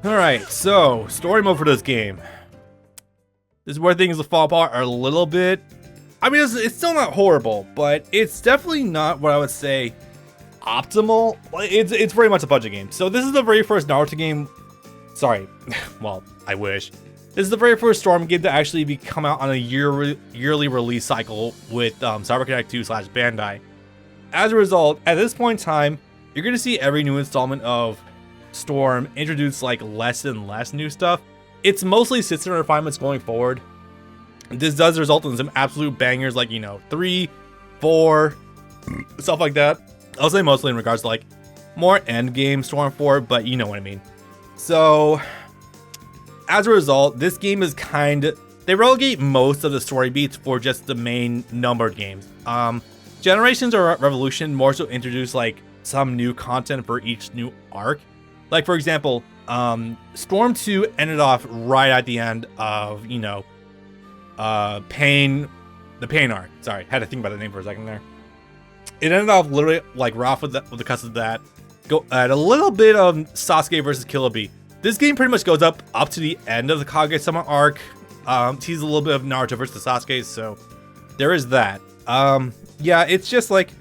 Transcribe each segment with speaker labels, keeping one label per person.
Speaker 1: Alright, so story mode for this game. This is where things will fall apart a little bit. I mean, it's still not horrible, but it's definitely not what I would say optimal. It's very much a budget game. So this is the very first Naruto game. Sorry, well, I wish. This is the very first Storm game to actually come out on a yearly release cycle with CyberConnect 2/Bandai. As a result, at this point in time, you're going to see every new installment of Storm introduce like less and less new stuff. It's mostly system refinements going forward. This does result in some absolute bangers like, you know, 3, 4, stuff like that. I'll say mostly in regards to like more end game Storm 4, but you know what I mean. So as a result, this game is they relegate most of the story beats for just the main numbered games. Generations or Revolution more so introduce like some new content for each new arc. Like for example, Storm 2 ended off right at the end of, you know, the Pain arc. Sorry, had to think about the name for a second there. It ended off literally like rough with the cusp of that. Go at a little bit of Sasuke versus Killer Bee. This game pretty much goes up to the end of the Kaguya-sama arc. Teases a little bit of Naruto versus Sasuke, so there is that. Yeah, it's just like,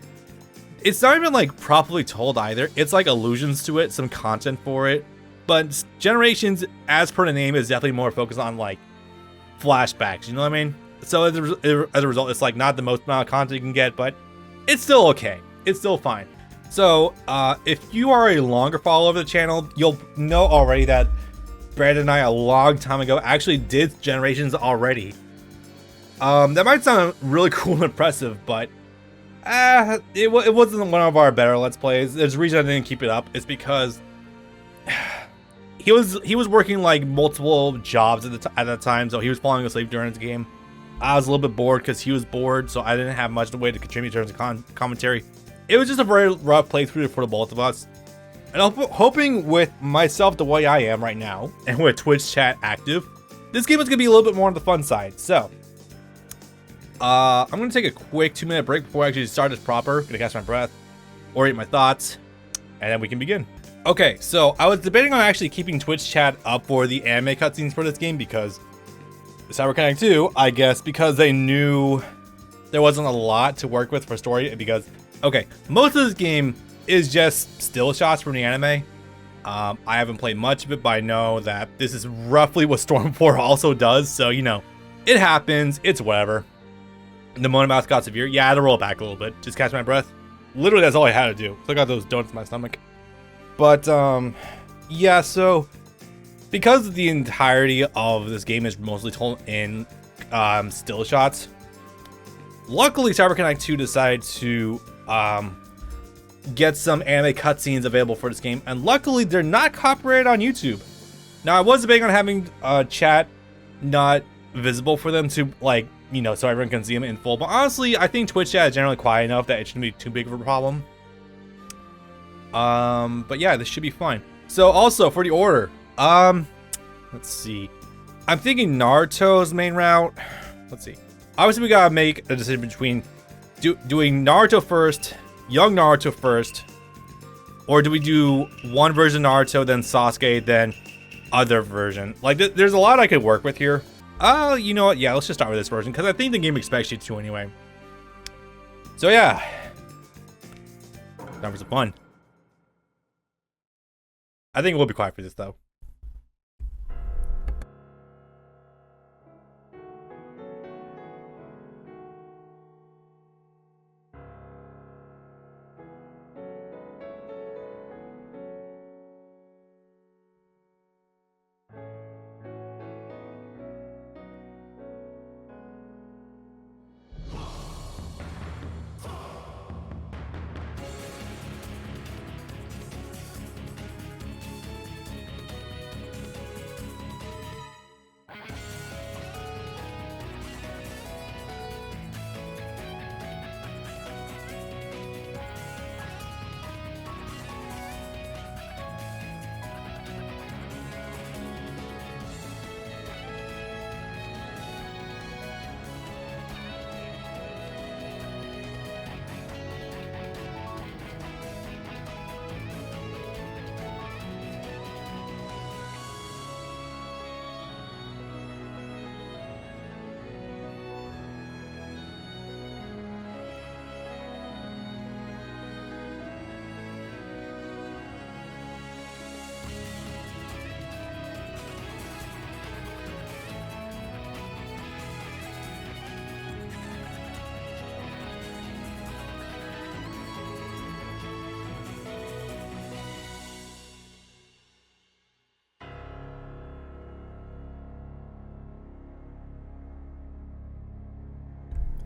Speaker 1: it's not even like properly told either. It's like allusions to it, some content for it. But Generations, as per the name, is definitely more focused on like flashbacks, you know what I mean? So as a result, it's like not the most amount of content you can get, but it's still okay. It's still fine. So if you are a longer follower of the channel, you'll know already that Brandon and I a long time ago actually did Generations already. That might sound really cool and impressive, but it wasn't one of our better Let's Plays. There's a reason I didn't keep it up. It's because he was working like multiple jobs at that time, so he was falling asleep during the game. I was a little bit bored because he was bored, so I didn't have much way to contribute in terms of commentary. It was just a very rough playthrough for the both of us. And I'm hoping with myself the way I am right now, and with Twitch chat active, this game is going to be a little bit more on the fun side. So, I'm going to take a quick 2-minute break before I actually start this proper. Going to catch my breath, orient my thoughts, and then we can begin. Okay, so I was debating on actually keeping Twitch chat up for the anime cutscenes for this game because CyberConnect 2, I guess, because they knew there wasn't a lot to work with for story, because okay, most of this game is just still shots from the anime. I haven't played much of it, but I know that this is roughly what Storm 4 also does, so you know, it happens, it's whatever. The moan mouth got severe. Yeah, I had to roll it back a little bit, just catch my breath. Literally, that's all I had to do. So I got those donuts in my stomach. But, yeah, so because the entirety of this game is mostly told in still shots, luckily CyberConnect 2 decided to get some anime cutscenes available for this game, and luckily they're not copyrighted on YouTube. Now I was debating on having chat not visible for them to, like, you know, so everyone can see them in full, but honestly I think Twitch chat is generally quiet enough that it shouldn't be too big of a problem. But yeah, this should be fine. So also for the order, let's see, I'm thinking Naruto's main route. Let's see, obviously we gotta make a decision between doing Naruto first, young Naruto first, or do we do one version of Naruto, then Sasuke, then other version? Like, there's a lot I could work with here. You know what? Yeah, let's just start with this version, because I think the game expects you to anyway. So yeah, time for some fun. I think we'll be quiet for this, though.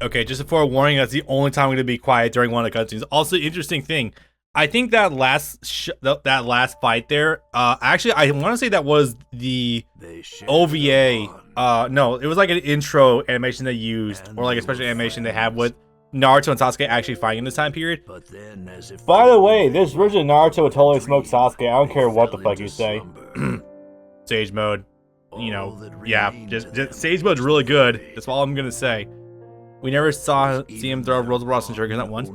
Speaker 1: Okay, just a forewarning, that's the only time I'm gonna be quiet during one of the cutscenes. Also, interesting thing, I think that that last fight there, actually, I want to say that was the OVA. No, it was like an intro animation they used, or like a special animation they have with Naruto and Sasuke actually fighting in this time period. By the way, this version of Naruto would totally smoke Sasuke. I don't care what the fuck you say. Sage mode, you know, yeah, just Sage mode's really good. That's all I'm gonna say. We never see him throw Rose Ross and Shuriken that once.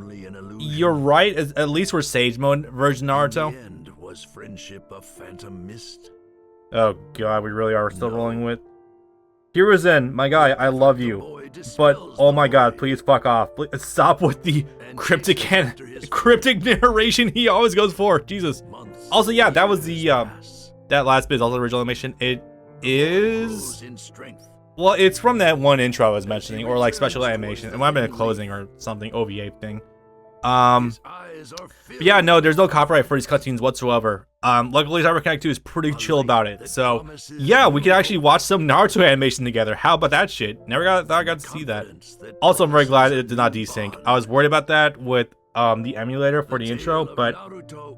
Speaker 1: You're right. At least we're Sage mode version Naruto.
Speaker 2: Was friendship a phantom mist?
Speaker 1: Oh god, we really are still rolling with. Hiruzen, my guy, I love you, but oh my god, please fuck off. Please stop with the cryptic narration he always goes for. Jesus. Also, yeah, that was the that last bit is also the original animation. It is. Well, it's from that one intro I was mentioning, or like special animation. It might have been a closing or something, OVA thing. But yeah, no, there's no copyright for these cutscenes whatsoever. Luckily, CyberConnect 2 is pretty chill about it. So yeah, we could actually watch some Naruto animation together. How about that shit? Thought I got to see that. Also, I'm very glad it did not desync. I was worried about that with the emulator for the intro, but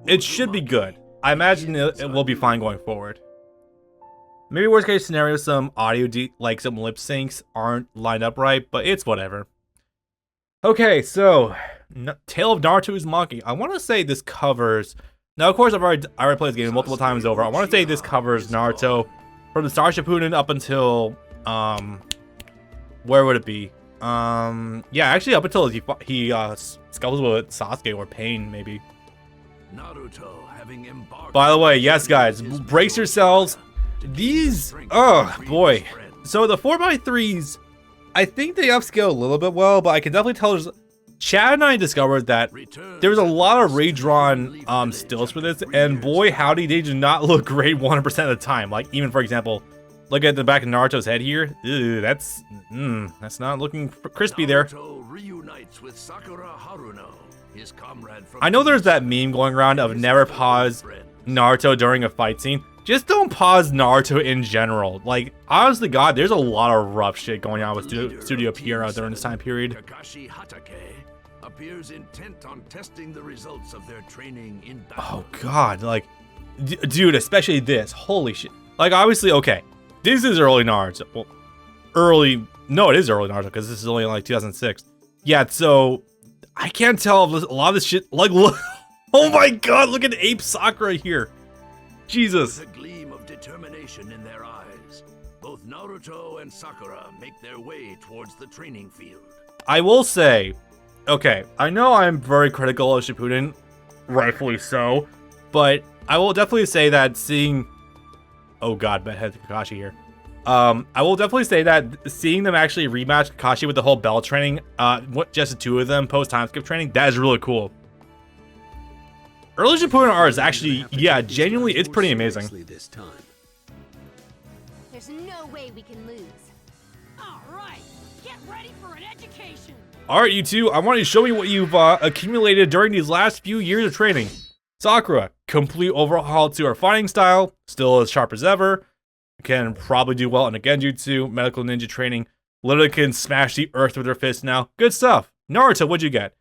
Speaker 1: it should be good. I imagine it will be fine going forward. Maybe worst case scenario, some audio, like some lip syncs aren't lined up right, but it's whatever. Okay, so Tale of Naruto Uzumaki. I want to say this covers. Now, of course, I already played this game multiple times over. I want to say this covers Naruto from the start of Shippuden up until where would it be? Yeah, actually up until he scuffles with Sasuke or Pain, maybe.
Speaker 2: Naruto having embarked.
Speaker 1: By the way, yes, guys, brace yourselves. These, oh boy. So the 4x3s, I think they upscale a little bit well, but I can definitely tell there's. Chad and I discovered that there was a lot of redrawn stills for this, and boy howdy, they do not look great 100% of the time. Like, even for example, look at the back of Naruto's head here. Ew, that's not looking crispy there. I know there's that meme going around of never pause Naruto during a fight scene. Just don't pause Naruto in general. Like, honestly, God, there's a lot of rough shit going on with Studio Pierrot during this time period.
Speaker 2: Appears intent on testing the results of their training in
Speaker 1: battle. Oh god, like, dude, especially this. Holy shit. Like, obviously, okay, this is early Naruto. Well, no, it is early Naruto because this is only like 2006. Yeah, so I can't tell if a lot of this shit. Like, look, oh my god, look at Ape Sakura here. Jesus.
Speaker 2: With a gleam of determination in their eyes, both Naruto and Sakura make their way towards the training field.
Speaker 1: I will say. Okay, I know I'm very critical of Shippuden, rightfully so, but I will definitely say that seeing, oh god, Bedhead Kakashi here. I will definitely say that seeing them actually rematch Kakashi with the whole bell training, just the two of them post time skip training, that is really cool. Early Shippuden art is actually, yeah, genuinely, it's pretty amazing.
Speaker 3: There's no way we can lose. All right, get ready for an education.
Speaker 1: Alright, you two, I want you to show me what you've accumulated during these last few years of training. Sakura, complete overhaul to her fighting style, still as sharp as ever, can probably do well in a Genjutsu, medical ninja training, literally can smash the earth with her fist now. Good stuff. Naruto, what'd you get?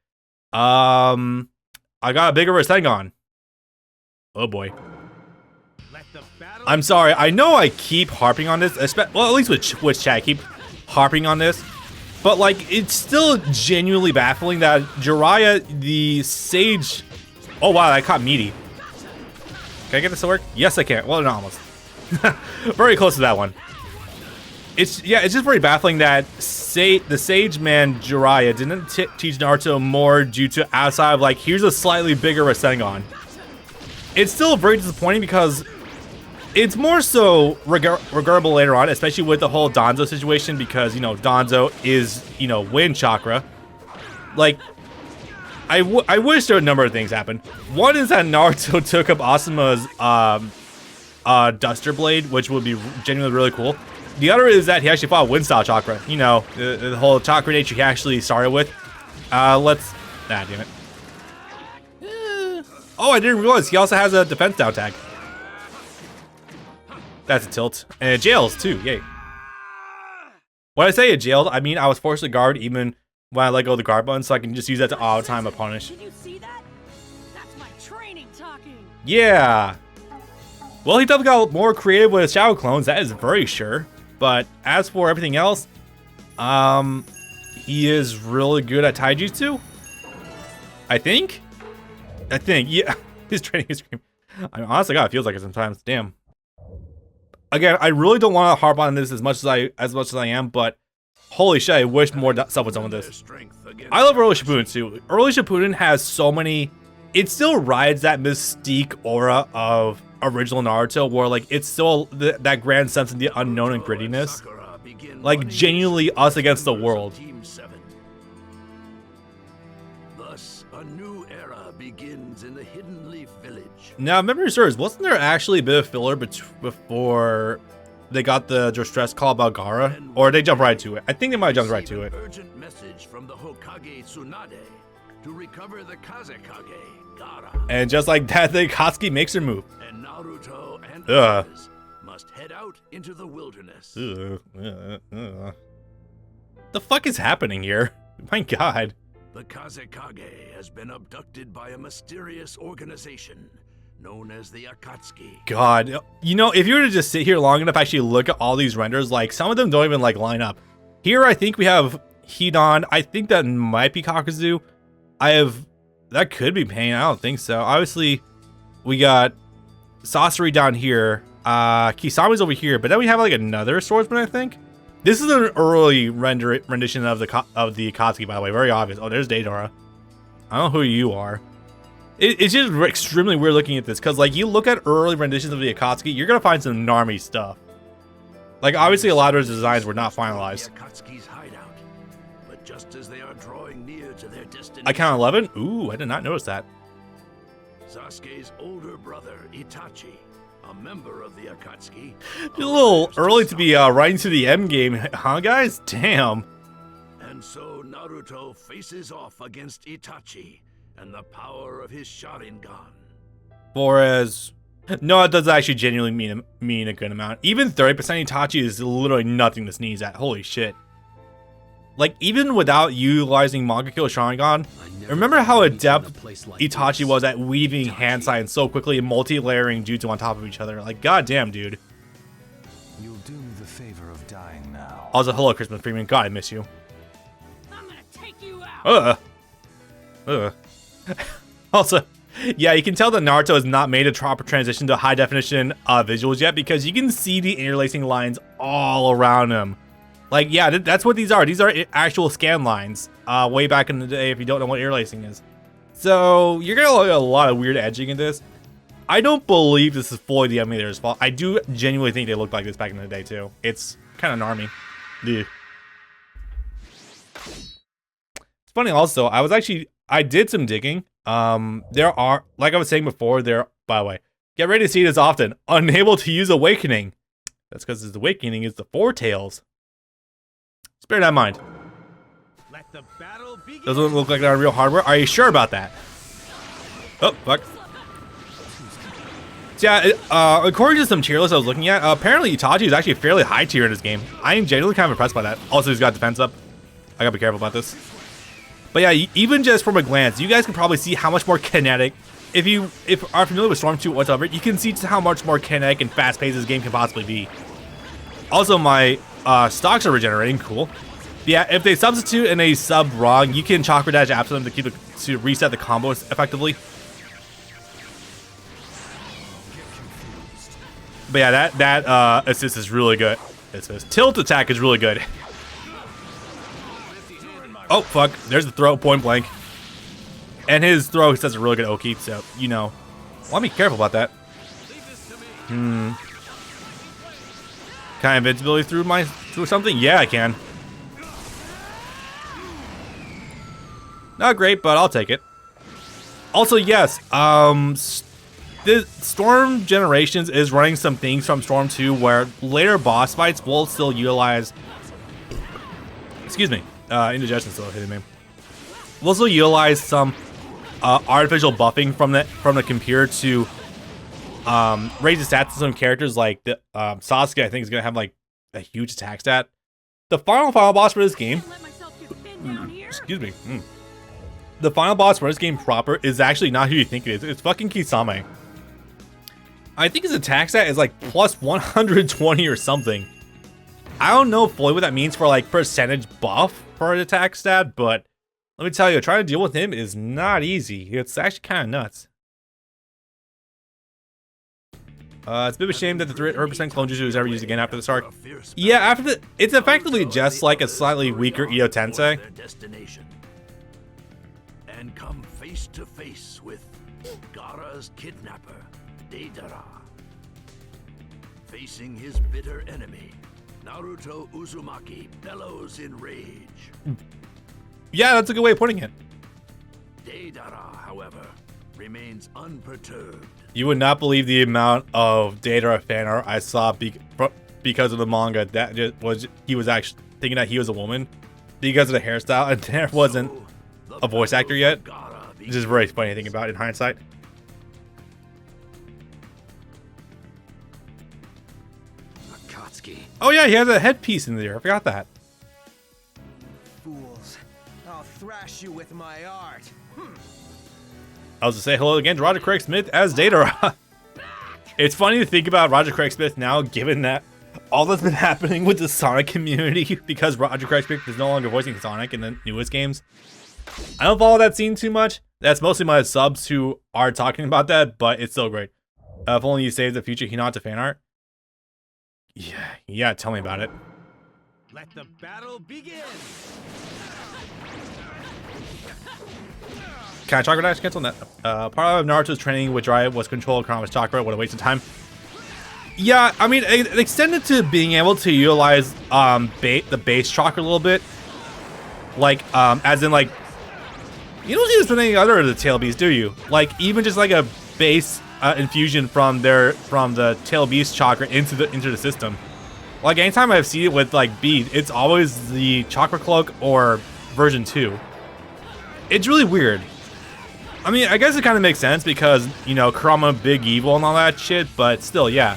Speaker 1: I got a bigger Rasengan. Oh boy. I'm sorry, I know I keep harping on this, well, at least with chat, I keep harping on this. But, like, it's still genuinely baffling that Jiraiya, the sage... Oh, wow, I caught meaty. Can I get this to work? Yes, I can. Well, no, almost. Very close to that one. It's just very baffling that the sage man Jiraiya didn't teach Naruto more due to outside of, like, here's a slightly bigger Rasengan. It's still very disappointing because... It's more so regardable later on, especially with the whole Danzo situation, because, you know, Danzo is, you know, wind chakra. Like, I wish there were a number of things happen. One is that Naruto took up Asuma's Duster Blade, which would be genuinely really cool. The other is that he actually fought wind style chakra. You know, the whole chakra nature he actually started with. Damn it. Oh, I didn't realize he also has a defense down tag. That's a tilt. And it jails too, yay. When I say it jailed, I mean I was forced to guard even when I let go of the guard button, so I can just use that to auto time a punish.
Speaker 3: Did you see that? That's my training talking.
Speaker 1: Yeah. Well, he definitely got more creative with his shadow clones. That is very sure. But as for everything else, he is really good at taijutsu. I think, yeah. His training is great. I mean, honestly, God, it feels like it sometimes. Damn. Again, I really don't want to harp on this as much as I am, but holy shit, I wish more stuff was done with this. I love early Shippuden too. Early Shippuden has so many. It still rides that mystique aura of original Naruto, where like it's still that grand sense of the unknown and grittiness, like genuinely us against the world.
Speaker 2: Thus, a new era begins in the Hidden Leaf Village.
Speaker 1: Now, memory serves, wasn't there actually a bit of filler before they got the distress call about Gaara, or they jump right to it? I think they might jump right to it.
Speaker 2: Urgent message from the Hokage Tsunade to recover the Kazekage Gaara.
Speaker 1: And just like that, the Akatsuki makes her move.
Speaker 2: And Naruto and others must head out into the wilderness.
Speaker 1: The fuck is happening here? My God.
Speaker 2: The Kazekage has been abducted by a mysterious organization known as the Akatsuki.
Speaker 1: God, you know, if you were to just sit here long enough, actually look at all these renders, like some of them don't even like line up. Here, I think we have Hidan. I think that might be Kakuzu. That could be Pain. I don't think so. Obviously, we got Sasori down here. Kisami's over here, but then we have like another swordsman, I think. This is an early rendition of the Akatsuki, by the way. Very obvious. Oh, there's Deidara. I don't know who you are. It's just extremely weird looking at this, because like you look at early renditions of the Akatsuki, you're gonna find some gnarly stuff. Like obviously a lot of those designs were not finalized.
Speaker 2: The Akatsuki's hideout, but just as they are drawing near to their destination,
Speaker 1: I count 11. Ooh, I did not notice that.
Speaker 2: Sasuke's older brother Itachi, a member of the Akatsuki,
Speaker 1: A little early to be right into the end game, huh, guys? Damn.
Speaker 2: And so Naruto faces off against Itachi and the power of his Sharingan.
Speaker 1: No, it does actually genuinely mean a good amount. Even 30% Itachi is literally nothing to sneeze at. Holy shit. Like, even without utilizing Mangekyo Sharingan, remember how adept Itachi was at weaving hand signs so quickly and multi-layering jutsu on top of each other. Like, goddamn, dude.
Speaker 4: You'll do me the favor of dying now.
Speaker 1: Also, hello, Crispin Freeman. God, I miss you.
Speaker 3: I'm gonna take you out.
Speaker 1: Also, yeah, you can tell that Naruto has not made a proper transition to high definition visuals yet, because you can see the interlacing lines all around him. Like, yeah, that's what these are. These are actual scan lines way back in the day, if you don't know what interlacing is. So you're gonna look at a lot of weird edging in this. I don't believe this is fully the animator's fault. I do genuinely think they looked like this back in the day too. It's kind of narmy. Dude. It's funny also, I did some digging. There are, like I was saying before, by the way, get ready to see this often. Unable to use Awakening. That's because his Awakening is the Four Tails. Bear that in mind.
Speaker 5: Let the battle begin.
Speaker 1: Doesn't look like they're on real hardware. Are you sure about that? Oh, fuck. So yeah, according to some tier lists I was looking at, apparently Itachi is actually fairly high tier in this game. I am genuinely kind of impressed by that. Also, he's got defense up. I gotta be careful about this. But yeah, even just from a glance, you guys can probably see how much more kinetic. If you are familiar with Storm 2 whatsoever, you can see just how much more kinetic and fast-paced this game can possibly be. Also, my stocks are regenerating. Cool. Yeah, if they substitute and they sub wrong, you can chakra dash after them to reset the combos effectively. But yeah, that assist is really good. Tilt attack is really good. Oh fuck! There's the throw, point blank. And his throw says a really good Oki, so you know. Well, be careful about that. Can I invincibility through something? Yeah, I can. Not great, but I'll take it. Also, yes, the Storm Generations is running some things from Storm 2 where later boss fights will still utilize. Excuse me, indigestion still hitting me. We'll still utilize some artificial buffing from the computer to raise the stats of some characters, like the Sasuke. I think is gonna have like a huge attack stat. The final boss for this game, Excuse me. The final boss for this game proper is actually not who you think it is. It's fucking Kisame. I think his attack stat is like plus 120 or something. I don't know fully what that means for like percentage buff for an attack stat, but let me tell you, trying to deal with him is not easy. It's actually kind of nuts. It's a bit of a shame that the 300% clone jutsu is ever used again after this arc. Yeah, after the, it's effectively just like a slightly weaker Io Tensei.
Speaker 2: And come face to face with Gaara's kidnapper, Deidara. Facing his bitter enemy, Naruto Uzumaki bellows in rage.
Speaker 1: Yeah, that's a good way of putting it.
Speaker 2: Deidara, however, remains unperturbed.
Speaker 1: You would not believe the amount of Deidara fan art I saw because of the manga that just was he was actually thinking that he was a woman because of the hairstyle, and there wasn't a voice actor yet. Which is very funny to think about in hindsight.
Speaker 2: Akatsuki.
Speaker 1: Oh yeah, he has a headpiece in there. I forgot that.
Speaker 5: Fools. I'll thrash you with my art.
Speaker 1: I was to say hello again to Roger Craig Smith as Deidara. It's funny to think about Roger Craig Smith now, given that all that's been happening with the Sonic community because Roger Craig Smith is no longer voicing Sonic in the newest games. I don't follow that scene too much. That's mostly my subs who are talking about that, but it's still great. If only you saved the future Hinata fan art. Yeah, tell me about it.
Speaker 5: Let the battle begin.
Speaker 1: Can I chakra dash cancel that? Part of Naruto's training with Jiraiya was control of Kurama's chakra. What a waste of time. Yeah, I mean, it extended to being able to utilize the base chakra a little bit. Like, as in, like, you don't see this with any other of the tail beasts, do you? Like, even just like a base infusion from the tail beast chakra into the system. Like, anytime I've seen it with like bead, it's always the chakra cloak or version 2. It's really weird. I mean, I guess it kind of makes sense because, you know, Kurama, big evil and all that shit, but still, yeah.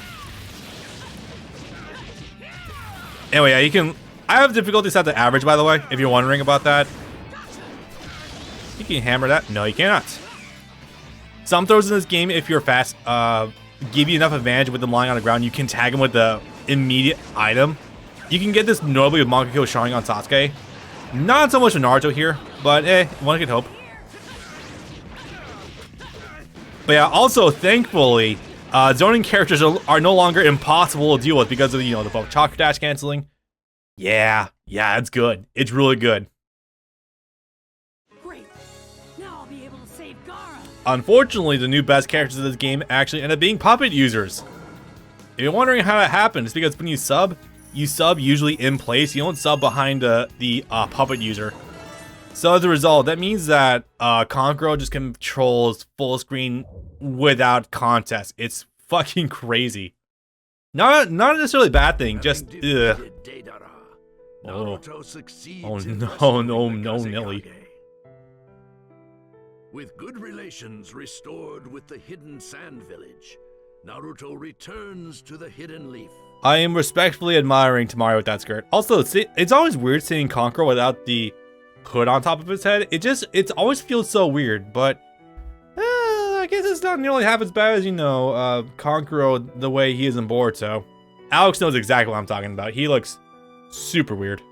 Speaker 1: Anyway, yeah, you can... I have difficulty set to average, by the way, if you're wondering about that. You can hammer that. No, you cannot. Some throws in this game, if you're fast, give you enough advantage with them lying on the ground. You can tag them with the immediate item. You can get this notably with Mangekyo Sharingan Sasuke. Not so much with Naruto here, but one could hope. But yeah, also, thankfully, zoning characters are no longer impossible to deal with because of, you know, the both chakra dash canceling. Yeah, it's good. It's really good.
Speaker 3: Great. Now I'll be able to save Gaara.
Speaker 1: Unfortunately, the new best characters of this game actually end up being puppet users. If you're wondering how that happens, it's because when you sub usually in place. You don't sub behind the puppet user. So as a result, that means that Kankuro just controls full screen without contest. It's fucking crazy. Not necessarily a bad thing, just ugh.
Speaker 2: Naruto succeeds
Speaker 1: Oh
Speaker 2: in
Speaker 1: no,
Speaker 2: wrestling
Speaker 1: no,
Speaker 2: the
Speaker 1: Nelly.
Speaker 2: Kazekage. With good relations restored with the hidden sand village, Naruto returns to the hidden leaf.
Speaker 1: I am respectfully admiring Tamari with that skirt. Also, it's always weird seeing Kankuro without the hood on top of his head. It always feels so weird, but I guess it's not nearly half as bad as, you know, Kankuro the way he is in Boruto. Alex knows exactly what I'm talking about. He looks super weird.